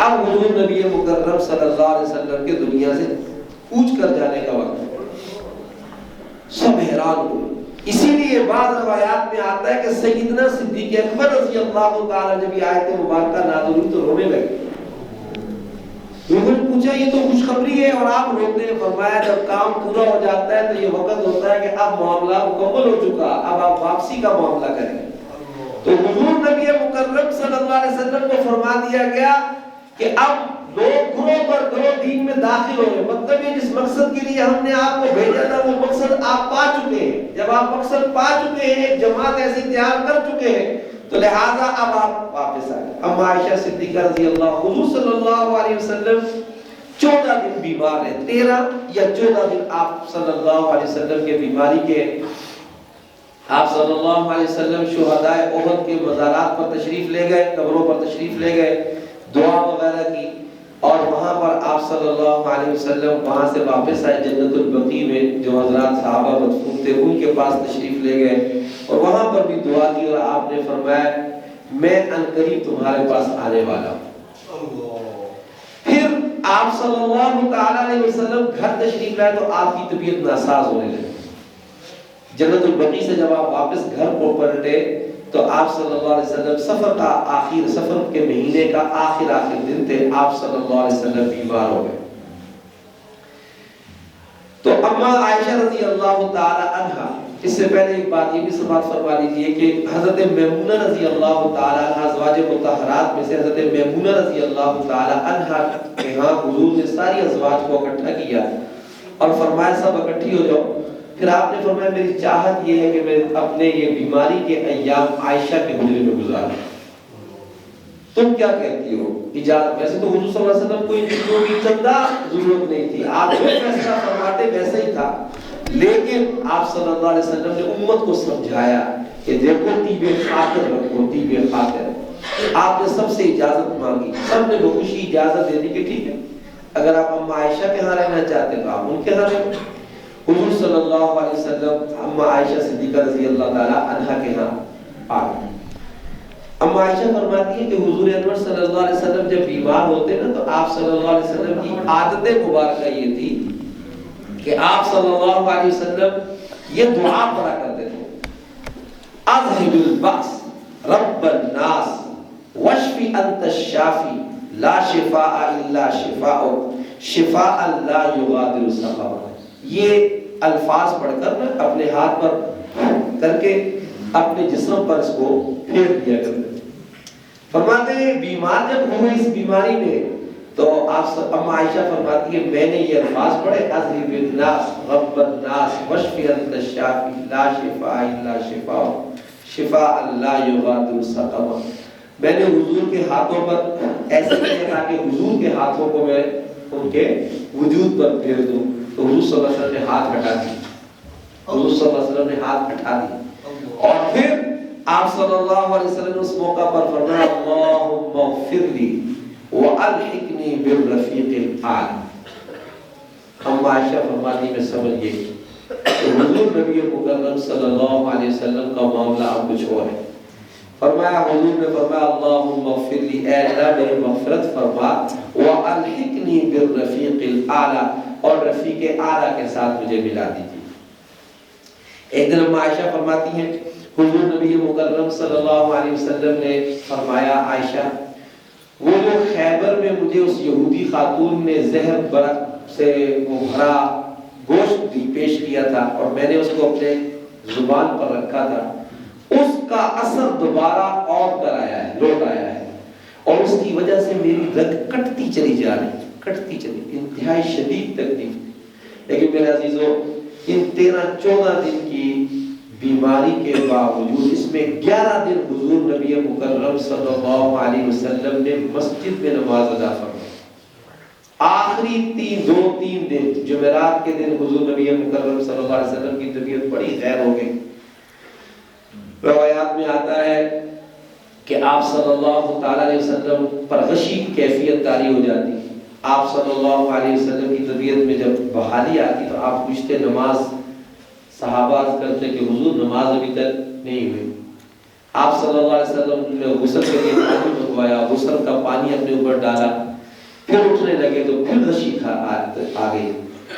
اب حضور نبی مکرم صلی اللہ علیہ وسلم کے دنیا سے کوچ کر جانے کا وقت ہے۔ سب حیران ہوئے۔ اسی لیے بعض روایات میں آتا ہے کہ سیدنا صدیق اکبر رضی اللہ تعالیٰ جب یہ آیت مبارکہ نازل ہوئی تو رونے لگے۔ لوگوں نے پوچھا یہ تو خوشخبری ہے اور آپ روتے ہیں؟ فرمایا جب کام پورا ہو جاتا ہے تو یہ وقت ہوتا ہے کہ اب معاملہ مکمل ہو چکا، اب آپ واپسی کا معاملہ کریں۔ تو حضور نبی مکرم صلی اللہ علیہ وسلم کو فرما دیا گیا کہ اب لوگ گروہ پر گروہ دین میں داخل ہو رہے، مطلب یہ جس مقصد کے لیے ہم نے آپ کو بھیجا تھا وہ مقصد آپ پا چکے ہیں۔ جب آپ مقصد پا چکے ہیں، ایک جماعت ایسی تیار کر چکے ہیں، تو لہٰذا اب آپ واپس آئے۔ اب عائشہ صدیقہ رضی اللہ، حضور صلی اللہ علیہ وسلم 14 دن بیمار ہیں، 13 یا 14 دن آپ صلی اللہ علیہ وسلم کے بیماری کے، آپ صلی اللہ علیہ وسلم شہدائے احد کے مزارات پر تشریف لے گئے، قبروں پر تشریف لے گئے، دعا وغیرہ کی، اور وہاں پر آپ صلی اللہ علیہ وسلم وہاں سے واپس آئے جنت البقیع میں، جو حضرات صحابہ مدفون تھے ان کے پاس تشریف لے گئے اور وہاں پر بھی دعا کی، اور آپ نے فرمایا میں عنقریب تمہارے پاس آنے والا ہوں۔ پھر آپ صلی اللہ تعالیٰ علیہ وسلم گھر تشریف لائے تو آپ کی طبیعت ناساز ہونے لگی۔ جنت البقیع سے جب آپ واپس گھر کو پلٹے تو آپ صلی اللہ علیہ وسلم سفر کے مہینے کا آخر دن تھے، آپ صلی اللہ علیہ وسلم بیمار ہو گئے۔ تو اما عائشہ رضی اللہ تعالی عنہا، اس سے پہلے ایک بات یہ بھی سماعت فرما لیجیے کہ حضرت میمونہ رضی اللہ تعالی عنہا ازواج مطہرات میں سے حضرت میمونہ رضی اللہ تعالی عنہا کے ہاں حضور نے ساری ازواج کو اکٹھا کیا اور فرمایا سب اکٹھی ہو جاؤ۔ پھر آپ نے فرمایا میری چاہت یہ ہے کہ میں اپنے یہ بیماری کے ایام عائشہ کے حجرے میں گزاروں، تم کیا کہتی ہو؟ اجازت؟ ویسے تو حضور صلی اللہ علیہ وسلم کو ان چیزوں کی چندہ ضرورت نہیں تھی، آپ جو فیصلہ فرماتے ویسے ہی تھا، لیکن آپ صلی اللہ علیہ وسلم نے امت کو سمجھایا کہ دیکھو طیب خاطر رکھو، طیب خاطر۔ آپ نے سب سے اجازت مانگی، سب نے بخوشی اجازت دے دی کہ ٹھیک ہے اگر آپ اما عائشہ کے ہاں رہنا چاہتے ہیں تو آپ ان کے ہاں رہیں۔ حضور صلی اللہ علیہ وسلم اما عائشہ صدیقہ رضی اللہ تعالی عنہا کے ہاں آ گئے۔ اما عائشہ فرماتی ہے کہ حضور انور صلی اللہ علیہ وسلم جب بیمار ہوتے نا تو آپ صلی اللہ علیہ وسلم کی عادت مبارکہ یہ تھی کہ آپ صلی اللہ علیہ وسلم یہ دعا پڑھا کرتے تھے، اذهب البأس رب الناس واشف انت الشافی لا شفاء الا شفاءک شفاء لا یغادر سقما۔ یہ الفاظ پڑھ کر نا اپنے ہاتھ پر کر کے اپنے جسم پر اس کو پھیر دیا کرتے۔ فرماتے ہیں بیمار جب ہوئے اس بیماری میں تو آپ اما عائشہ فرماتی ہے میں نے یہ الفاظ پڑھے، اذهب الناس رب الناس واشف انت الشافی لا شفاء الا شفاءک شفاء لا یغادر سقما۔ میں نے حضور کے ہاتھوں پر ایسے کیا تاکہ حضور کے ہاتھوں کو میں ان کے وجود پر پھیر دوں، تو حضور صلی اللہ علیہ وسلم نے ہاتھ ہٹا دی، حضور صلی اللہ علیہ وسلم نے ہاتھ ہٹا دی، اور پھر آپ صلی اللہ علیہ وسلم اس موقع پر فرمایا اللہم اغفر لی والحقنی بالرفیق الاعلی۔ اما عائشہ فرماتی میں سمجھ گئی کہ حضور نبی مکرم صلی اللہ علیہ وسلم کا معاملہ اب کچھ اور ہے۔ فرمایا حضور نے فرمایا اللہم اغفر لی، اے اللہ میری مغفرت فرما، والحقنی بالرفیق الاعلی، اور رفیق اعلیٰ کے ساتھ مجھے ملا دیجیے۔ ایک دن اما عائشہ فرماتی ہیں حضور نبی مکرم صلی اللہ علیہ وسلم نے فرمایا عائشہ وہ جو خیبر میں مجھے اس یہودی خاتون نے زہر برق سے وہ بھرا گوشت پیش کیا تھا اور میں نے اس کو اپنے زبان پر رکھا تھا، اس کا اثر دوبارہ اور کر آیا ہے، لوٹ آیا ہے، اور اس کی وجہ سے میری رگ کٹتی چلی جا رہی، کٹتی چلی، انتہائی شدید تکلیف۔ لیکن میرے عزیزو ان 13-14 دن کی بیماری کے باوجود اس میں 11 دن حضور نبی مکرم صلی اللہ علیہ وسلم نے مسجد میں نماز ادا فرمائی۔ آخری 2-3 دن جمعرات کے دن حضور نبی مکرم صلی اللہ علیہ وسلم کی طبیعت بڑی غیر ہو گئی۔ روایات میں آتا ہے کہ آپ صلی اللہ تعالی علیہ وسلم پر غشی کی کیفیت طاری ہو جاتی۔ آپ صلی اللہ علیہ وسلم کی طبیعت میں جب بحالی آتی تو آپ پوچھتے نماز، صحابہ کرتے کہ حضور نماز ابھی تک نہیں ہوئی۔ آپ صلی اللہ علیہ وسلم نے غسل کے لیے پانی منگوایا، غسل کا پانی اپنے اوپر ڈالا، پھر اٹھنے لگے تو پھر غشی آ گئی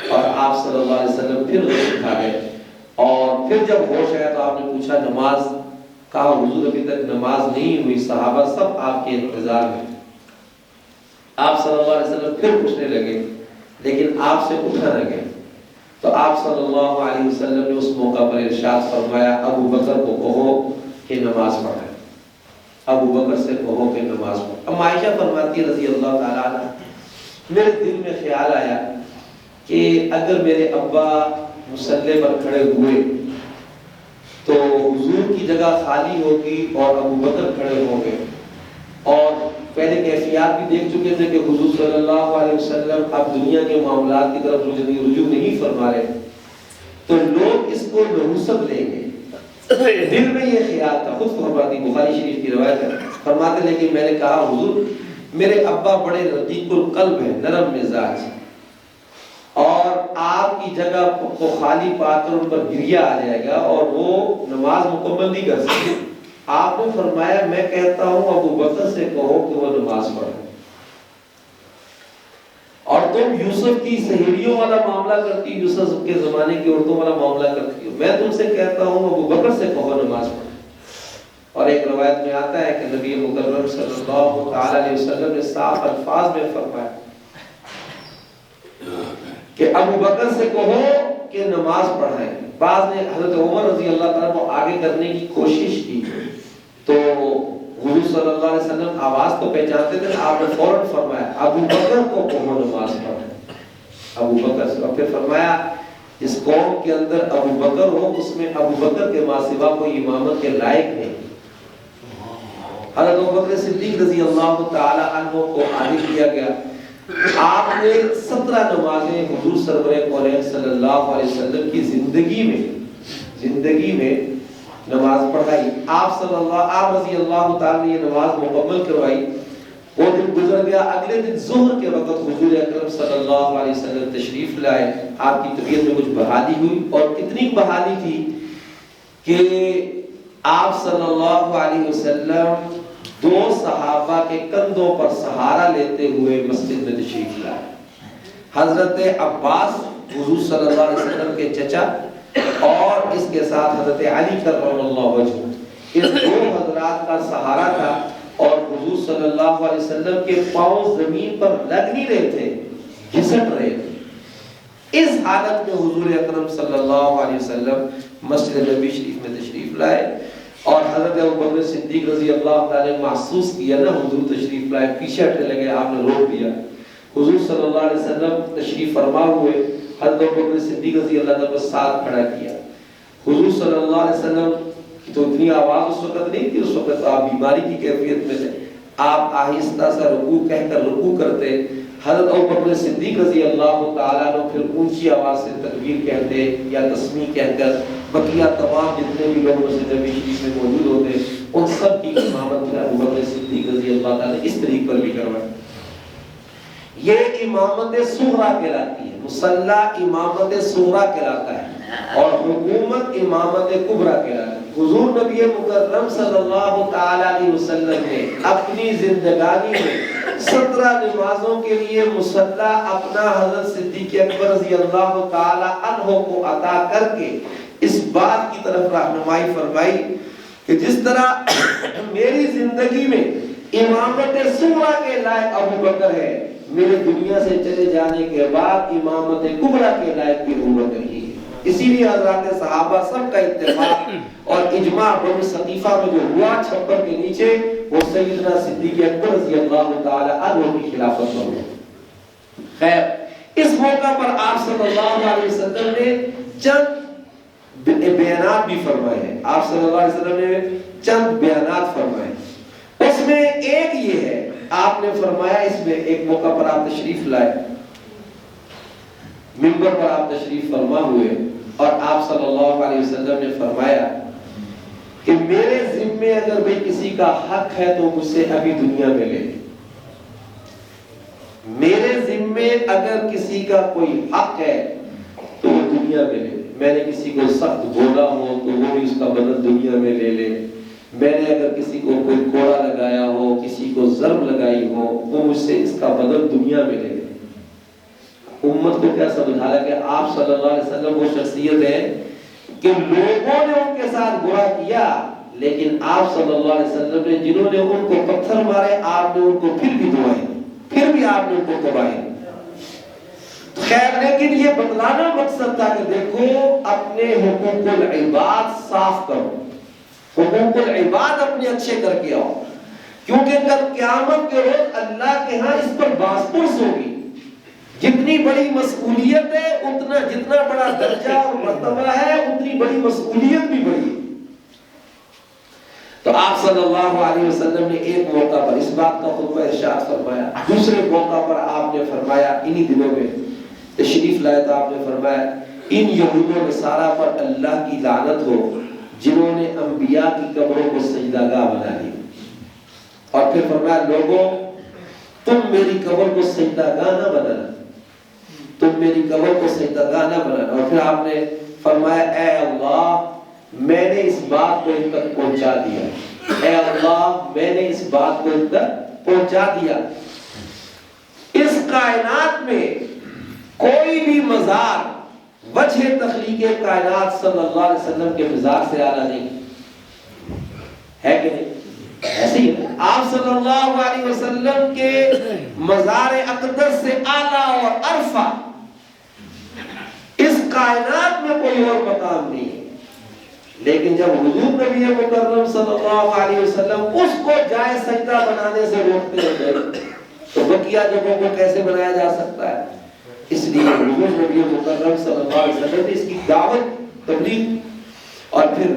اور آپ صلی اللہ علیہ وسلم پھر غشی کھا گئے، اور پھر جب ہوش آیا تو آپ نے پوچھا نماز، کہا حضور ابھی تک نماز نہیں ہوئی، صحابہ سب آپ کے انتظار میں۔ آپ صلی اللہ علیہ وسلم پھر اٹھنے لگے لیکن آپ سے اٹھا نہ گئے، تو آپ صلی اللہ علیہ وسلم نے اس موقع پر ارشاد فرمایا ابو بکر کو کہو کہ نماز پڑھیں، ابو بکر سے کہو کہ نماز پڑھیں۔ اب عائشہ فرماتی رضی اللہ تعالیٰ عنہ، میرے دل میں خیال آیا کہ اگر میرے ابا مصلی پر کھڑے ہوئے تو حضور کی جگہ خالی ہوگی اور ابو بکر کھڑے ہوں گے، اور پہلے کیفیات بھی دیکھ چکے تھے کہ حضور صلی اللہ علیہ وسلم اب دنیا کے معاملات کی طرف رجوع نہیں فرما رہے، تو لوگ اس کو نحوست لیں گے۔ دل میں یہ خیال تھا، خود فرماتی بخاری شریف کی روایت ہے، فرماتے لیکن میں نے کہا حضور میرے ابا بڑے رقیق القلب ہیں، نرم مزاج، اور آپ کی جگہ کو خالی پا کر ان پر گریا آ جائے گا اور وہ نماز مکمل نہیں کر سکتے۔ آپ نے فرمایا میں کہتا ہوں ابو بکر سے کہو کہ وہ نماز پڑھے، اور تم یوسف کی سہیلیوں والا معاملہ کرتی، یوسف کے زمانے کی عورتوں والا معاملہ کرتی ہو، میں تم سے کہتا ہوں ابو بکر سے کہو نماز پڑھے۔ اور ایک روایت میں آتا ہے کہ نبی مکرم صلی اللہ علیہ وسلم نے صاف الفاظ میں فرمایا کہ ابو بکر سے کہو کہ نماز پڑھائیں۔ بعض نے حضرت عمر رضی اللہ تعالیٰ کو آگے کرنے کی کوشش کی تو حضور صلی اللہ علیہ وسلم آواز کو پہچانتے تھے، آپ نے فوراً فرمایا ابو بکر کو کہو نماز پڑھیں، ابو بکر سے، اور پھر فرمایا جس قوم کے اندر ابو بکر ہو اس میں ابو بکر کے ماں سوا کوئی امامت کے لائق نہیں۔ حضرت ابوبکر صدیق رضی اللہ تعالی عنہ کو عادی کیا گیا، آپ نے 17 نمازیں حضور سرور کونین صلی اللہ علیہ وسلم کی زندگی میں نماز پڑھائی۔ آپ رضی اللہ تعالی نے یہ نماز مکمل کروائی، وہ دن گزر گیا، اگلے دن ظہر کے وقت حضور اکرم صلی اللہ علیہ وسلم تشریف لائے، آپ کی طبیعت میں کچھ بحالی ہوئی، اور کتنی بحالی تھی کہ آپ صلی اللہ علیہ وسلم 2 صحابہ کے کندھوں پر سہارا لیتے ہوئے مسجد میں تشریف لائے۔ حضرت عباس حضور صلی اللہ علیہ وسلم کے چچا، اور اس کے ساتھ حضرت علی کرم اللہ وجہہ، اس 2 حضرات کا سہارا تھا، اور حضور صلی اللہ علیہ وسلم کے پاؤں زمین پر لگ نہیں رہے تھے، گھسٹ رہے تھے۔ اس حالت میں حضور اکرم صلی اللہ علیہ وسلم مسجد نبی شریف میں تشریف لائے، اور حضرت ابوبکر صدیق رضی اللہ تعالی نے محسوس کیا نا حضور تشریف لائے، پیچھے ہٹنے لگے، آپ نے روک دیا۔ حضور صلی اللہ علیہ وسلم تشریف فرما ہوئے، حضرت ابوبکر صدیق رضی اللہ تعالی کو ساتھ کھڑا کیا۔ حضور صلی اللہ علیہ وسلم کی تو اتنی آواز اس وقت نہیں تھی، اس وقت آپ بیماری کی کیفیت میں تھے، آپ آہستہ سا رکوع کہہ کر رکوع کرتے، حضرت ابوبکر صدیق رضی اللہ تعالیٰ نے پھر اونچی آواز سے تکبیر کہتے یا تسمیح کہہ کر بقیہ تمام جتنے بھی لوگ مسجد نبی شریف میں موجود ہوتے ان سب کی امامت ابوبکر صدیق رضی اللہ تعالیٰ نے اس طریقے پر بھی کروائی۔ یہ امامت صغریٰ کہلاتی ہے، مصلی امامت صغریٰ کہلاتا ہے، اور حکومت امامت کبریٰ کہلاتی ہے۔ حضور نبی مکرم صلی اللہ تعالی علیہ وسلم نے اپنی زندگانی میں 17 نمازوں کے لیے مصلی اپنا حضرت صدیق اکبر رضی اللہ تعالی عنہ کو عطا کر کے اس بات کی طرف رہنمائی فرمائی کہ جس طرح میری زندگی میں امامت صغریٰ کے لائق ابو بکر ہے، میرے دنیا سے چلے جانے کے بعد امامت کبریٰ کے لائق بھی ابو بکر ہی ہے۔ اسی لیے حضرات صحابہ سب کا اتفاق اور اجماع بنو ثقیفہ میں جو ہوا چھپر کے نیچے، وہ سیدنا صدیق اکبر رضی اللہ تعالی عنہ کی خلافت میں ہوا۔ خیر، اس موقع پر آپ صلی اللہ علیہ وسلم نے چند بیانات بھی فرمائے ہیں، آپ صلی اللہ علیہ وسلم نے چند بیانات فرمائے، اس میں ایک یہ ہے، آپ نے فرمایا اس میں ایک موقع پر آپ تشریف لائے، منبر پر آپ تشریف فرما ہوئے، اور آپ صلی اللہ علیہ وسلم نے فرمایا کہ میرے ذمے اگر بھئی کسی کا حق ہے تو مجھ سے ابھی دنیا میں لے لے، میرے ذمے اگر کسی کا کوئی حق ہے تو وہ دنیا میں لے لے، میں نے کسی کو سخت بولا ہو تو وہ بھی اس کا بدل دنیا میں لے لے، میں نے اگر کسی کو کوئی کوڑا لگایا ہو، کسی کو ضرب لگائی ہو، وہ مجھ سے اس کا بدل دنیا میں لے گئے۔ امت کو کیا سمجھا رہا کہ آپ صلی اللہ علیہ وسلم وہ شخصیت ہے کہ لوگوں نے ان کے ساتھ برا کیا، لیکن آپ صلی اللہ علیہ وسلم نے جنہوں نے ان کو پتھر مارے، آپ نے ان کو پھر بھی دعائیں، پھر بھی آپ نے ان کو تباہی۔ خیر، لیکن یہ بتلانا مقصد تھا کہ دیکھو اپنے حقوق العباد صاف کرو، حقوق العباد اپنے اچھے کر کے آؤ، کیونکہ کل قیامت کے روز اللہ کے ہاں اس پر باز پرس ہوگی۔ جتنی بڑی مسئولیت ہے اتنا، جتنا بڑا درجہ اور مرتبہ ہے اتنی بڑی مسئولیت بھی بڑی ہے۔ تو آپ صلی اللہ علیہ وسلم نے ایک موقع پر اس بات کا خطبہ ارشاد فرمایا، دوسرے موقع پر آپ نے فرمایا، انہی دنوں میں تشریف لائے تو آپ نے فرمایا ان یہود و نصارہ پر اللہ کی لعنت ہو جنہوں نے انبیاء کی قبروں کو سجدہ گاہ بنا لی۔ اور پھر فرمایا لوگوں تم میری قبر کو سجدہ گاہ نہ بنانا، تم میری قبر کو سجدہ گاہ نہ بنانا۔ اور پھر آپ نے فرمایا اے اللہ میں نے اس بات کو ان تک پہنچا دیا، اے اللہ میں نے اس بات کو ان تک پہنچا دیا۔ اس کائنات میں کوئی بھی مزار وجہ تخلیق کائنات صلی اللہ علیہ وسلم کے مزار سے اعلیٰ نہیں ہے کہ نہیں؟ ایسے ہی آپ صلی اللہ علیہ وسلم کے مزار اقدس سے اعلیٰ اور عرفہ اس کائنات میں کوئی اور مقام نہیں ہے۔ لیکن جب حضور نبی مکرم صلی اللہ علیہ وسلم اس کو جائے سجدہ بنانے سے روکتے رہے تو بقیہ جگہوں کو کیسے بنایا جا سکتا ہے؟ اس لیے حضور نبی مکرم صلی اللہ علیہ وسلم نے اس کی دعوت تبلیغ۔ اور پھر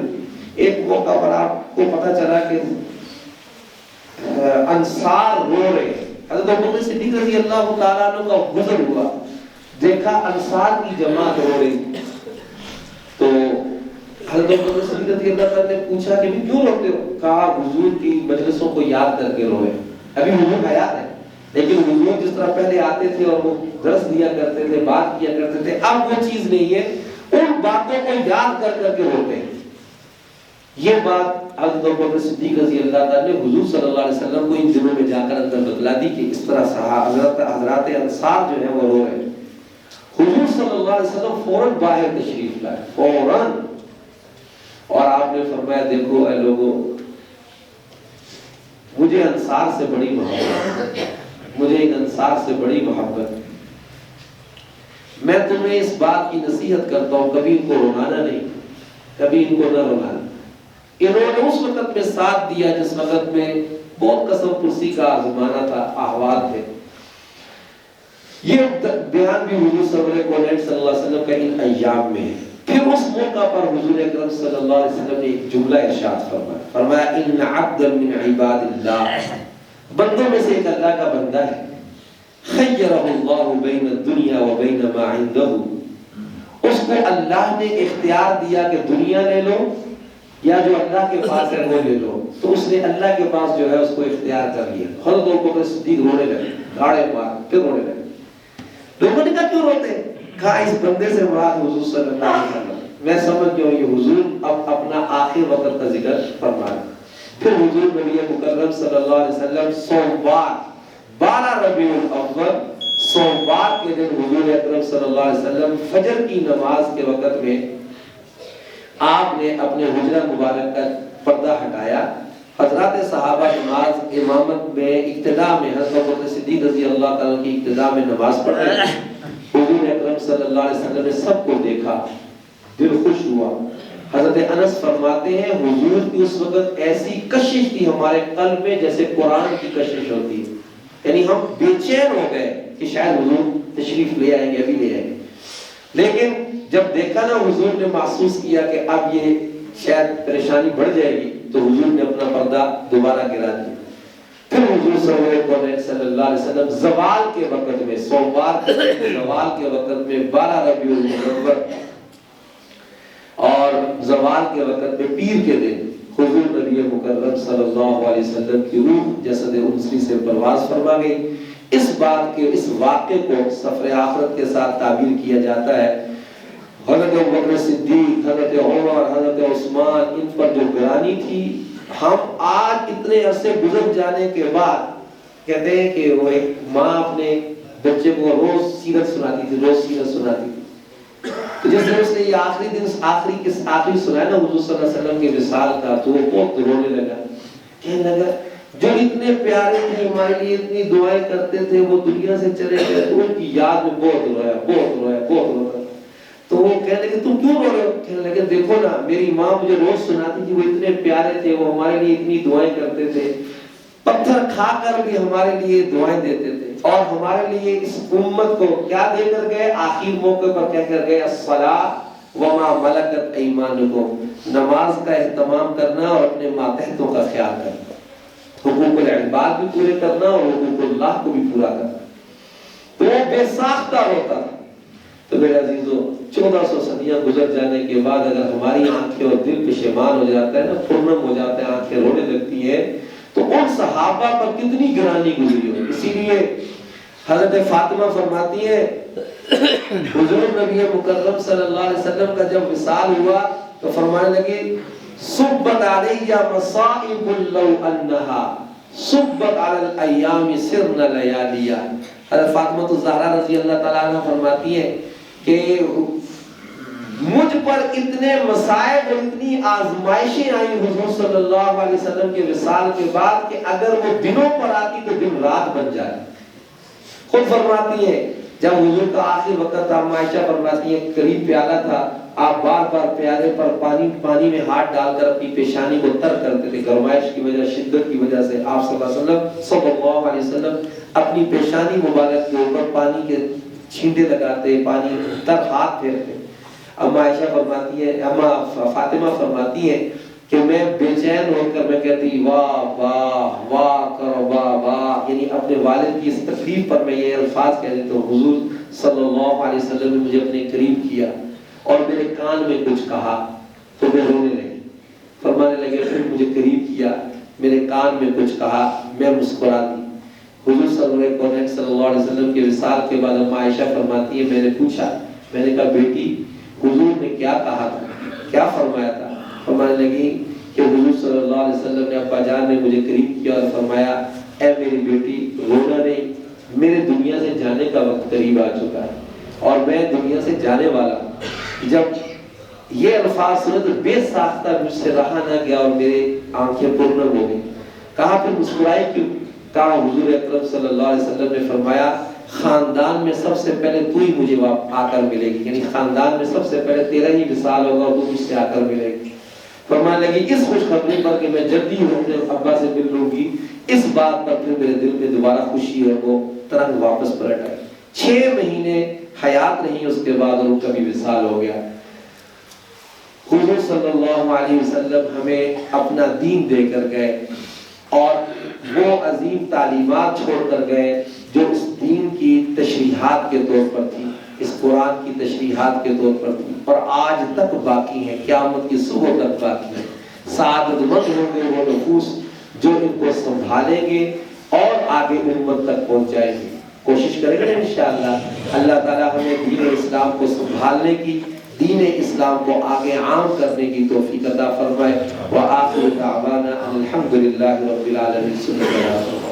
ایک موقع پر آپ کو پتہ چلا کہ انصار رو رہے، حضرت ابوبکر صدیق رضی اللہ تعالیٰ عنہ کا گزر ہوا، دیکھا انصار کی جماعت رو رہی، تو حضرت ابوبکر صدیق رضی اللہ تعالیٰ نے پوچھا کہ کیوں روتے ہو؟ کہا حضور کی مجلسوں کو یاد کر کے روئے۔ ابھی حضور حیات ہے لیکن حضور جس طرح پہلے آتے تھے اور وہ درس دیا کرتے تھے، بات کیا کرتے تھے، اب وہ چیز نہیں ہے، ان باتوں کو یاد کر کر کے روتے ہیں۔ یہ بات حضرت ابوبکر صدیق رضی اللہ تعالیٰ نے حضور صلی اللہ علیہ وسلم کو ان دنوں میں جا کر اندر بتلا دی کہ اس طرح حضرات انصار جو ہیں وہ رو رہے ہیں۔ حضور صلی اللہ علیہ وسلم فوراً باہر تشریف لائے، فوراً، اور آپ نے فرمایا دیکھو اے لوگوں مجھے انصار سے بڑی محبت، مجھے ان انصار سے بڑی محبت، میں تمہیں اس بات کی نصیحت کرتا ہوں کبھی ان کو رلانا نہیں، کبھی ان کو نہ رلانا۔ انہوں نے اس وقت میں ساتھ دیا جس وقت میں بہت قسم پرسی کا زمانہ تھا، احوال تھے۔ یہ بیان بھی حضور صلی اللہ علیہ وسلم کا ان ایام میں ہے۔ پھر اس موقع پر حضور اکرم صلی اللہ علیہ وسلم نے ایک جملہ ارشاد فرمایا، فرمایا ان عبدا من عباد اللہ، بندوں میں سے ایک اللہ کا بندہ ہے، خیرہ اللہ بین الدنیا و بین ما عنده، اس کو اللہ نے اختیار دیا کہ دنیا لے لو یا جو اللہ کے پاس ہے وہ لے لو، تو اس نے اللہ کے پاس جو ہے اس کو اختیار کر لیا۔ حضرت ابوبکر صدیق رونے لگے، گاڑے مار پھر رونے لگے۔ لوگوں نے کہا کیوں روتے؟ کہا اس بندے سے مراد حضور صلی اللہ علیہ وسلم، میں سمجھ گیا ہوں یہ حضور اب اپنا آخر وقت کا ذکر فرما رہے۔ پھر حضور نبی مکرم صلی اللہ علیہ وسلم سوموار 12 ربیع الاول سوموار کے دن حضور اکرم صلی اللہ علیہ وسلم فجر کی نماز کے وقت میں آپ نے اپنے حجرہ مبارک کا پردہ ہٹایا، حضرات صحابہ نماز امامت میں اقتداء میں حضرت ابوبکر صدیق رضی اللہ تعالیٰ کی اقتداء میں نماز پڑھ رہے ہیں۔ حضور اکرم صلی اللہ علیہ وسلم نے سب کو دیکھا، دل خوش ہوا۔ حضرت انس فرماتے ہیں حضور کی اس وقت ایسی کشش تھی ہمارے قلب میں جیسے قرآن کی کشش ہوتی ہے، یعنی ہم بے چین ہو گئے کہ شاید حضور تشریف لے آئیں گے، ابھی لے آئیں گے۔ لیکن جب دیکھا نا حضور نے محسوس کیا کہ اب یہ شاید پریشانی بڑھ جائے گی تو حضور نے اپنا پردہ دوبارہ گرا دیا۔ پھر حضور صلی اللہ علیہ وسلم زوال کے وقت میں سوموار کے زوال کے وقت میں 12 ربیع الاول اور زوال کے وقت میں پیر کے دن حضور نبی مکرم صلی اللہ علیہ وسلم کی روح جسد انسی سے پرواز فرما گئی۔ اس بات کے اس واقعے کو سفر آخرت کے ساتھ تعبیر کیا جاتا ہے۔ حضرت ابوبکر صدیق، حضرت عمر، حضرت عثمان، ان پر جو گرانی تھی ہم آج اتنے عرصے گزر جانے کے بعد کہتے ہیں کہ وہ ایک ماں اپنے بچے کو روز سیرت سناتی تھی، روز سیرت سناتی تھی. تو جس دن اس نے یہ آخری دن آخری سنایا نا حضور صلی اللہ علیہ وسلم کے وصال کا، تو وہ بہت رونے لگا، کہنے لگا جو اتنے پیارے تھے ہمارے لیے، اتنی دعائیں کرتے تھے، وہ دنیا سے چلے گئے، تو ان کی یاد میں بہت رویا، بہت رویا، بہت رویا. تو وہ کہنے لگے تم کیوں رو رہے ہو؟ کہنے لگے دیکھو نا میری ماں مجھے روز سناتی تھی، وہ اتنے پیارے تھے، وہ ہمارے لیے اتنی دعائیں کرتے تھے، پتھر کھا کر بھی ہمارے لیے دعائیں دیتے تھے، اور ہمارے لیے اس امت کو کیا دے کر گئے؟ آخر موقع پر کہہ کر گئے الصلاۃ وما ملکت ایمانکم، نماز کا اہتمام کرنا اور اپنے ماتحتوں کا خیال کرنا، حقوق العباد بھی پورے کرنا اور حقوق اللہ کو بھی پورا کرنا. تو وہ بے ساختہ ہوتا تھا. تو میرے عزیزو 1400 صدیاں گزر جانے کے بعد اگر ہماری آنکھیں اور دل پشیمان ہو جاتا ہے نا، پرنم ہو جاتا ہے، آنکھیں رونے لگتی ہیں، تو ان صحابہ پر کتنی گرانی گزری ہو. اسی لیے حضرت فاطمہ فرماتی ہے حضور نبی مکرم صلی اللہ علیہ وسلم کا جب وصال ہوا تو فرمانے لگی صبت علی مصائب لو انہا صبت علی الایام سرن لیالیا. حضرت فاطمہ الزہرا رضی اللہ تعالیٰ عنہ فرماتی ہے کہ مجھ پر اتنے مصائب اور اتنی آزمائشیں آئیں حضور صلی اللہ علیہ وسلم کے وصال کے بعد کہ اگر وہ دنوں پر آتی تو دن رات بن جائے. خود فرماتی ہے جب حضور کا آخری وقت تھا، عائشہ فرماتی ہے قریب پیالہ تھا، آپ بار بار پیالے پر پانی میں ہاتھ ڈال کر اپنی پیشانی کو تر کرتے تھے. گرمائش کی وجہ، شدت کی وجہ سے آپ صلی اللہ علیہ وسلم اپنی پیشانی مبارک کے اوپر پانی کے چھینٹے لگاتے، پانی تر ہاتھ پھیرتے. اما عائشہ فرماتی ہے، اما فاطمہ فرماتی ہے کہ میں بے چین ہو کر میں کہتی واہ واہ واہ کرو واہ واہ، یعنی اپنے والد کی اس تکلیف پر میں یہ الفاظ کہہ دیتا ہوں حضور صلی اللہ علیہ وسلم نے مجھے اپنے قریب کیا اور میرے کان میں کچھ کہا تو میں رونے لگی. فرمانے لگے پھر مجھے قریب کیا، میرے کان میں کچھ کہا، میں مسکرا دی. حضور صلی اللہ علیہ وسلم کے وصال کے بعد اما عائشہ فرماتی ہے میں نے پوچھا، میں نے کہا بیٹی حضور نے کیا کہا تھا، کیا فرمایا تھا؟ فرمانے لگی کہ حضور صلی اللہ علیہ وسلم نے ابا جان نے مجھے قریب کیا اور فرمایا اے میری بیٹی رونا نہیں، میرے دنیا سے جانے کا وقت قریب آ چکا ہے اور میں دنیا سے جانے والا ہوں. جب یہ الفاظ سنے تو بے ساختہ مجھ سے رہا نہ گیا اور میرے آنکھیں پرنم ہو گئی. کہا پھر مسکرائی کیوں؟ کہا حضور اکرم صلی اللہ علیہ وسلم نے فرمایا خاندان میں سب سے پہلے تو ہی مجھے آ کر ملے گی، یعنی خاندان میں سب سے پہلے تیرا ہی وصال ہوگا اور تو مجھ سے آ کر ملے گی. فرمانے لگی اس خوشخبری پر کہ میں جلدی ہوں اپنے ابا سے مل لوں گی، اس بات پر پھر میرے دل میں دوبارہ خوشی ہے، وہ ترنگ واپس پلٹ آئی. 6 مہینے حیات نہیں اس کے بعد اور ان کا بھی وصال ہو گیا. حضور صلی اللہ علیہ وسلم ہمیں اپنا دین دے کر گئے اور وہ عظیم تعلیمات چھوڑ کر گئے جو اس دین کی تشریحات کے طور پر تھی، اس قرآن کی تشریحات کے طور پر تھی اور آج تک باقی ہیں، قیامت کی صبح تک باقی ہیں. سعادت مند ہوں گے وہ نفوس جو ان کو سنبھالیں گے اور آگے امت تک پہنچائیں گے. کوشش کریں گے انشاءاللہ. اللہ تعالیٰ ہمیں دین اسلام کو سنبھالنے کی، دین اسلام کو آگے عام کرنے کی توفیق عطا فرمائے. وآخر دعوانا الحمدللہ رب العالمین.